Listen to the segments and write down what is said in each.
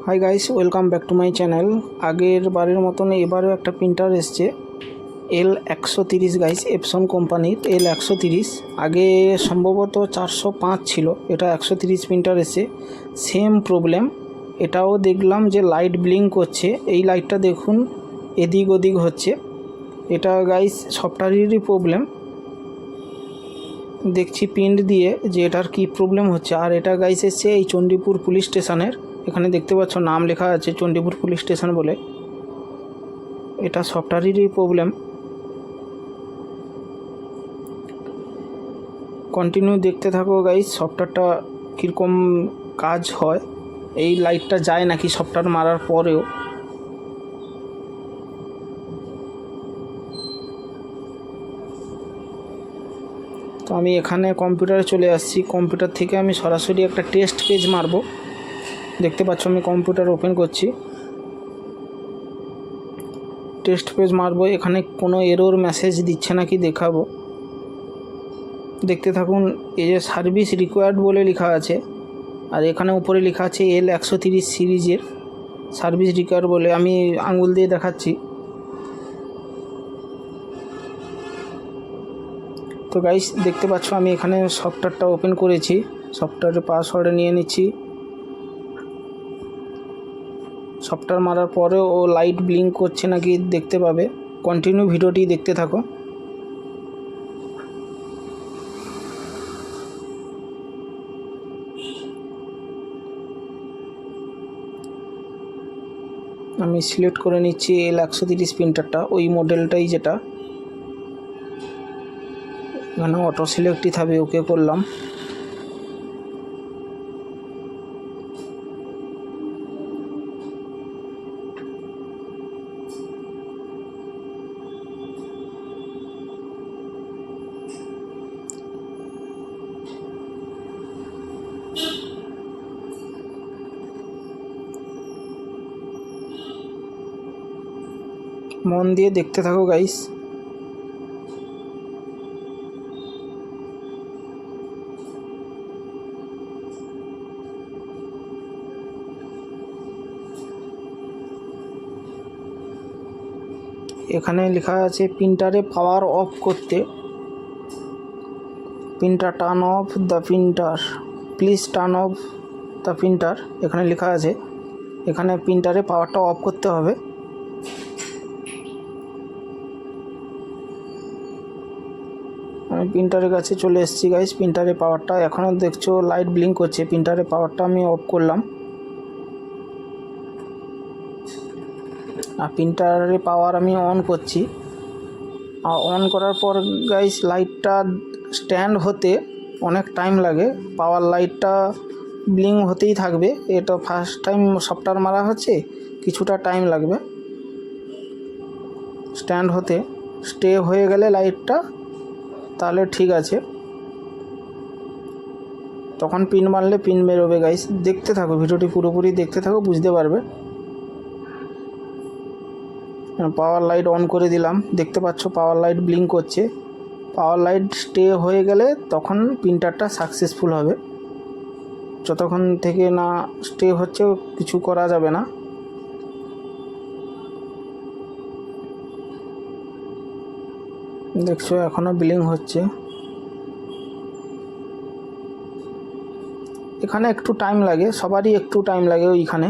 Hi guys, welcome back to my channel. আগের বারের মতন এবারেও একটা প্রিন্টার এসছে L130 গাইস, এপসন কোম্পানির L130। আগে সম্ভবত 405 ছিল, এটা 130 প্রিন্টার এসছে। সেম প্রবলেম, এটাও দেখলাম যে লাইট ব্লিঙ্ক করছে। এই লাইটটা দেখুন এদিক ওদিক হচ্ছে, এটা গাইস সফটওয়্যারেরই প্রবলেম। দেখছি প্রিন্ট দিয়ে যে এটার কি প্রবলেম হচ্ছে। আর এটা গাইস এসছে এই চণ্ডীপুর পুলিশ স্টেশনের, এখানে দেখতে পাচ্ছ নাম লেখা আছে চণ্ডীপুর পুলিশ স্টেশন বলে। এটা সফটওয়্যারেরই প্রবলেম। কন্টিনিউ দেখতে থাকো গাইস, সফটওয়্যারটা কীরকম কাজ হয়। এই লাইটটা যায় নাকি সফটওয়্যার মারার পরেও। তো আমি এখানে কম্পিউটারে চলে আসছি, কম্পিউটার থেকে আমি সরাসরি একটা টেস্ট পেজ মারব। দেখতে পাচ্ছ আমি কম্পিউটার ওপেন করছি, টেস্ট পেজ মারবো। এখানে কোনো এরর মেসেজ দিচ্ছে নাকি দেখাবো, দেখতে থাকুন। এই যে সার্ভিস রিকোয়ার্ড বলে লেখা আছে, আর এখানে উপরে লেখা আছে L130 সিরিজের সার্ভিস রিকোয়ার্ড বলে। আমি আঙুল দিয়ে দেখাচ্ছি। তো গাইস দেখতে পাচ্ছ আমি এখানে সফটওয়্যারটা ওপেন করেছি, সফটওয়্যারের পাসওয়ার্ড নিয়ে নিচ্ছি। সফটওয়্যার মারার পরেও ও লাইট ব্লিঙ্ক করছে নাকি দেখতে পাবে। কন্টিনিউ ভিডিওটি দেখতে থাকো। আমি সিলেক্ট করে নিচ্ছি L130 প্রিন্টারটা, ওই মডেলটাই যেটা। এখানে অটো সিলেক্টই থাকবে, ওকে করলাম। মন দিয়ে দেখতে থাকো গাইস। এখানে লেখা আছে প্রিন্টারে পাওয়ার অফ করতে, printer turn off the printer, please turn off the printer, এখানে লেখা আছে। এখানে প্রিন্টারে পাওয়ারটা অফ করতে হবে। আমি প্রিন্টারের কাছে চলে এসেছি গাইস। প্রিন্টারে পাওয়ারটা এখনও দেখছো লাইট ব্লিঙ্ক করছে, প্রিন্টারে পাওয়ারটা আমি অফ করলাম। আর প্রিন্টারে পাওয়ার আমি অন করছি। আর অন করার পর গাইস লাইটটা স্ট্যান্ড হতে অনেক টাইম লাগে, পাওয়ার লাইটটা ব্লিঙ্ক হতেই থাকবে। এটা ফার্স্ট টাইম সফটওয়্যার মারা হচ্ছে, কিছুটা টাইম লাগবে স্ট্যান্ড হতে। স্টে হয়ে গেলে লাইটটা তাহলে ঠিক আছে, তখন পিন মারলে পিন বেরোবে গাইস। দেখতে থাকো ভিডিওটি, পুরোপুরি দেখতে থাকো, বুঝতে পারবে। পাওয়ার লাইট অন করে দিলাম, দেখতে পাচ্ছ পাওয়ার লাইট ব্লিঙ্ক করছে। পাওয়ার লাইট স্টে হয়ে গেলে তখন প্রিন্টারটা সাকসেসফুল হবে। যতক্ষণ থেকে না স্টে হচ্ছে কিছু করা যাবে না। দেখছো এখনও ব্লিঙ্ক হচ্ছে। এখানে একটু টাইম লাগে, সবারই একটু টাইম লাগে ওইখানে।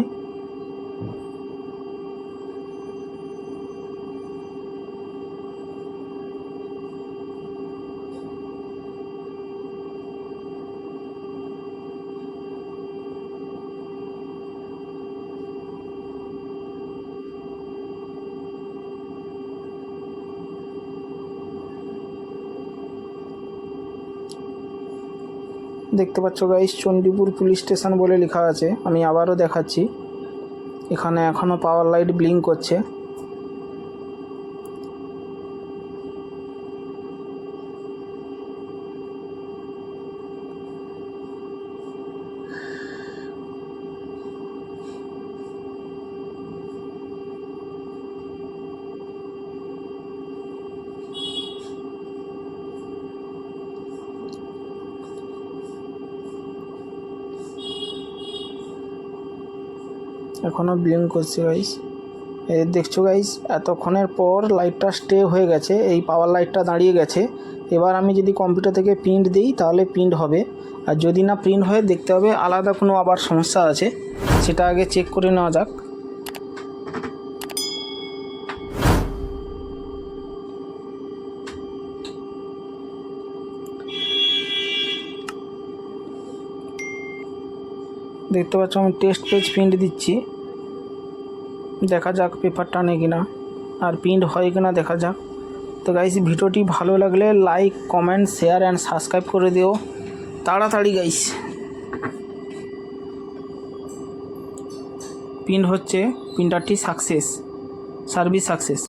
দেখতে পাচ্ছ গাইস চণ্ডীপুর পুলিশ স্টেশন বলে লেখা আছে। আমি আবারও দেখাচ্ছি, এখানে এখনও পাওয়ার লাইট ব্লিঙ্ক করছে। এখনও ব্লিঙ্ক করছে গাইস। এই দেখছো গাইস, এতক্ষণের পর লাইটটা স্টে হয়ে গেছে, এই পাওয়ার লাইটটা দাঁড়িয়ে গেছে। এবার আমি যদি কম্পিউটার থেকে প্রিন্ট দিই তাহলে প্রিন্ট হবে, আর যদি না প্রিন্ট হয় দেখতে হবে আলাদা কোনো আবার সমস্যা আছে, সেটা আগে চেক করে নেওয়া যাক। দেখতে পাচ্ছ আমি টেস্ট পেজ প্রিন্ট দিচ্ছি, দেখা যাক পেপার টানে কিনা আর প্রিন্ট হয় কিনা দেখা যাক। তো গাইস, ভিডিওটি ভালো লাগলে like, comment, share and subscribe করে দিও তাড়াতাড়ি গাইস। প্রিন্ট হচ্ছে, প্রিন্টারটি সার্ভিস সাকসেস।